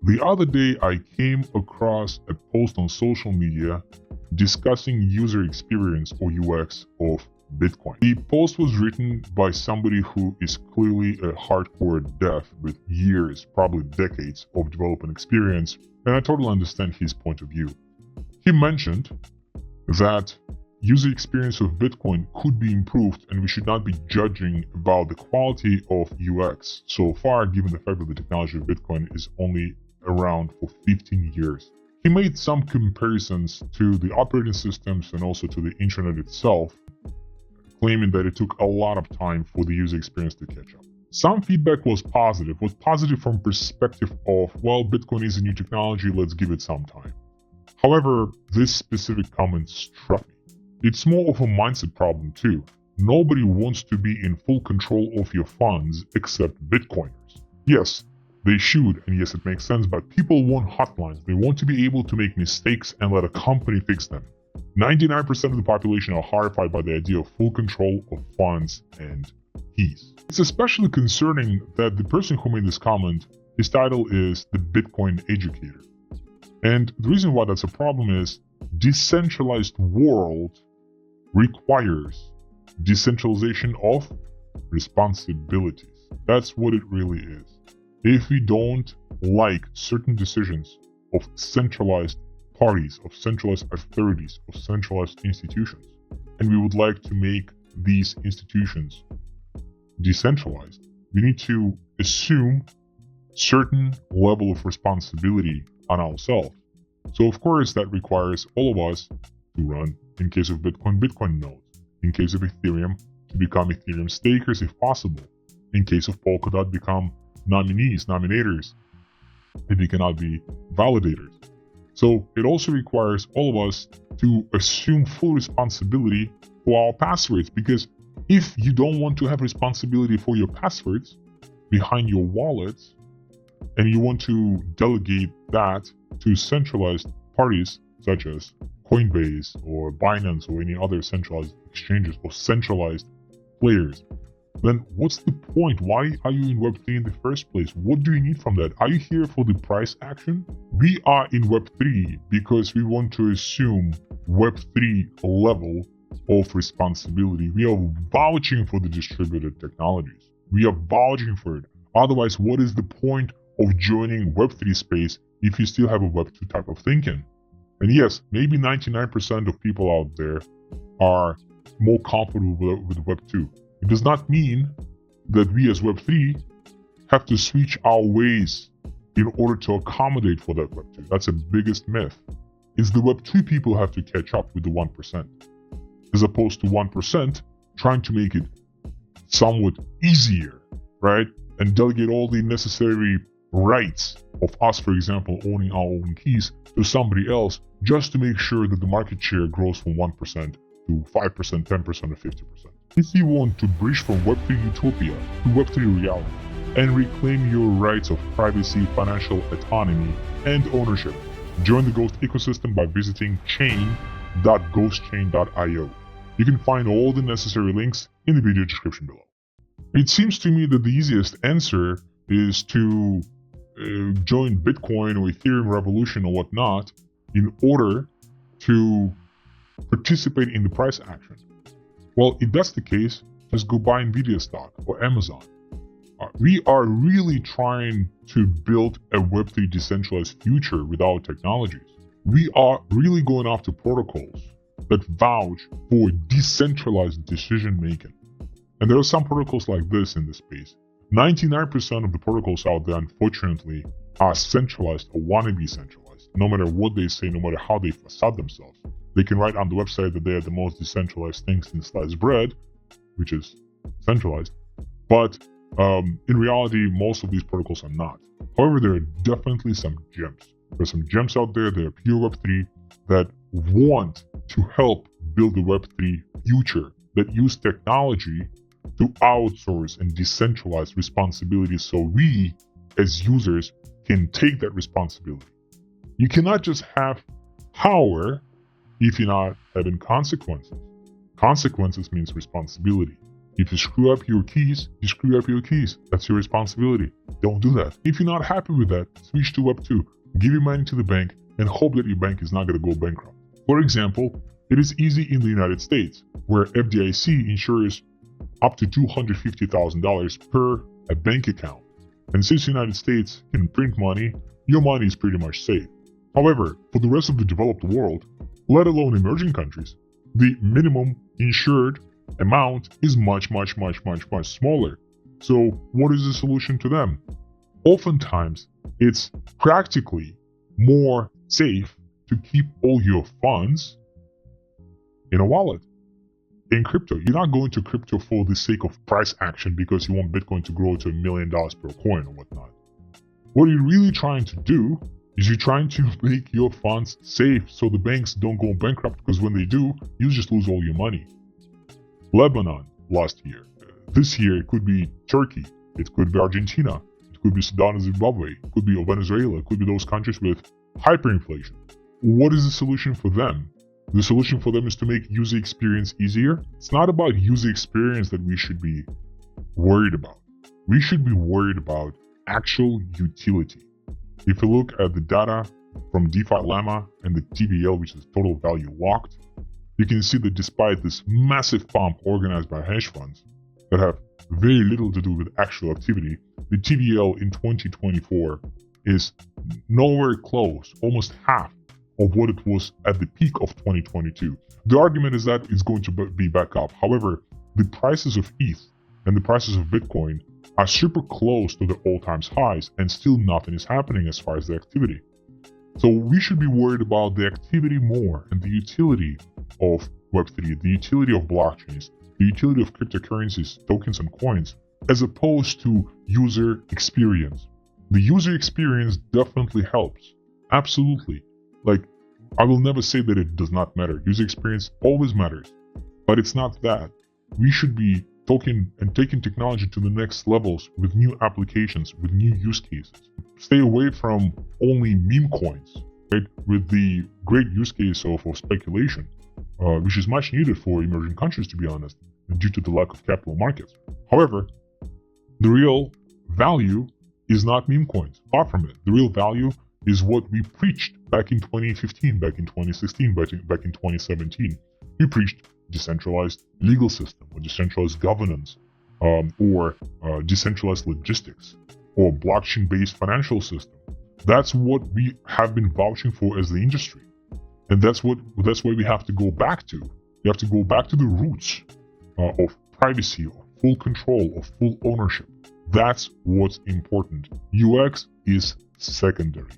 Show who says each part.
Speaker 1: The other day, I came across a post on social media discussing user experience or UX of Bitcoin. The post was written by somebody who is clearly a hardcore dev with years, probably decades of development experience, and I totally understand his point of view. He mentioned that user experience of Bitcoin could be improved and we should not be judging about the quality of UX so far, given the fact that the technology of Bitcoin is only around for 15 years. He made some comparisons to the operating systems and also to the internet itself, claiming that it took a lot of time for the user experience to catch up. Some feedback was positive from perspective of, well, Bitcoin is a new technology, let's give it some time. However, this specific comment struck me. It's more of a mindset problem too. Nobody wants to be in full control of your funds except Bitcoiners. Yes, they should, and yes, it makes sense, but people want hotlines. They want to be able to make mistakes and let a company fix them. 99% of the population are horrified by the idea of full control of funds and keys. It's especially concerning that the person who made this comment, his title is the Bitcoin Educator. And the reason why that's a problem is decentralized world requires decentralization of responsibilities. That's what it really is. If we don't like certain decisions of centralized parties, of centralized authorities, of centralized institutions, and we would like to make these institutions decentralized, we need to assume certain level of responsibility on ourselves. So of course that requires all of us to run, in case of Bitcoin, Bitcoin nodes, in case of Ethereum, to become Ethereum stakers if possible, in case of Polkadot, become nominators, if we cannot be validators. So it also requires all of us to assume full responsibility for our passwords, because if you don't want to have responsibility for your passwords behind your wallets, and you want to delegate that to centralized parties such as Coinbase or Binance or any other centralized exchanges or centralized players, then what's the point? Why are you in Web3 in the first place? What do you need from that? Are you here for the price action? We are in Web3 because we want to assume Web3 level of responsibility. We are vouching for the distributed technologies. We are vouching for it. Otherwise, what is the point of joining Web3 space if you still have a Web2 type of thinking? And yes, maybe 99% of people out there are more comfortable with Web2. It does not mean that we as Web3 have to switch our ways in order to accommodate for that Web2. That's the biggest myth. It's the Web2 people have to catch up with the 1%, as opposed to 1% trying to make it somewhat easier, right? And delegate all the necessary rights of us, for example, owning our own keys to somebody else, just to make sure that the market share grows from 1% to 5%, 10%, or 50%. If you want to bridge from Web3 utopia to Web3 reality and reclaim your rights of privacy, financial autonomy, and ownership, join the Ghost ecosystem by visiting chain.ghostchain.io. You can find all the necessary links in the video description below. It seems to me that the easiest answer is to join Bitcoin or Ethereum revolution or whatnot in order to participate in the price action. Well, if that's the case, just go buy Nvidia stock or Amazon. We are really trying to build a Web3 decentralized future with our technologies. We are really going after protocols that vouch for decentralized decision making. And there are some protocols like this in this space. 99% of the protocols out there, unfortunately, are centralized or want to be centralized. No matter what they say, no matter how they facade themselves. They can write on the website that they are the most decentralized thing since sliced bread, which is centralized. But in reality, most of these protocols are not. However, there are definitely some gems. There are some gems out there that are pure Web3 that want to help build the Web3 future, that use technology to outsource and decentralize responsibilities so we, as users, can take that responsibility. You cannot just have power if you're not having consequences. Consequences means responsibility. If you screw up your keys, you screw up your keys. That's your responsibility. Don't do that. If you're not happy with that, switch to Web2. Give your money to the bank and hope that your bank is not going to go bankrupt. For example, it is easy in the United States, where FDIC insures up to $250,000 per a bank account. And since the United States can print money, your money is pretty much safe. However, for the rest of the developed world, let alone emerging countries, the minimum insured amount is much smaller. So what is the solution to them? Oftentimes, it's practically more safe to keep all your funds in a wallet. In crypto, you're not going to crypto for the sake of price action because you want Bitcoin to grow to $1 million per coin or whatnot. What you're really trying to do is you're trying to make your funds safe so the banks don't go bankrupt, because when they do, you just lose all your money. Lebanon last year. This year, it could be Turkey. It could be Argentina. It could be Sudan and Zimbabwe. It could be Venezuela. It could be those countries with hyperinflation. What is the solution for them? The solution for them is to make user experience easier. It's not about user experience that we should be worried about. We should be worried about actual utility. If you look at the data from DeFi Llama and the TVL, which is total value locked, you can see that despite this massive pump organized by hedge funds that have very little to do with actual activity, the TVL in 2024 is nowhere close, almost half of what it was at the peak of 2022. The argument is that it's going to be back up. However, the prices of ETH and the prices of Bitcoin are super close to the all-time highs, and still nothing is happening as far as the activity. So we should be worried about the activity more and the utility of Web3, the utility of blockchains, the utility of cryptocurrencies, tokens and coins, as opposed to user experience. The user experience definitely helps. Absolutely. Like, I will never say that it does not matter. User experience always matters. But it's not that. We should be talking and taking technology to the next levels with new applications, with new use cases. Stay away from only meme coins, right? With the great use case of speculation, which is much needed for emerging countries, to be honest, due to the lack of capital markets. However, the real value is not meme coins. Far from it. The real value is what we preached back in 2015, back in 2016, back in 2017. We preached decentralized legal system, or decentralized governance, or decentralized logistics, or blockchain-based financial system. That's what we have been vouching for as the industry, and that's where we have to go back to. We have to go back to the roots of privacy, of full control, of full ownership. That's what's important. UX is secondary.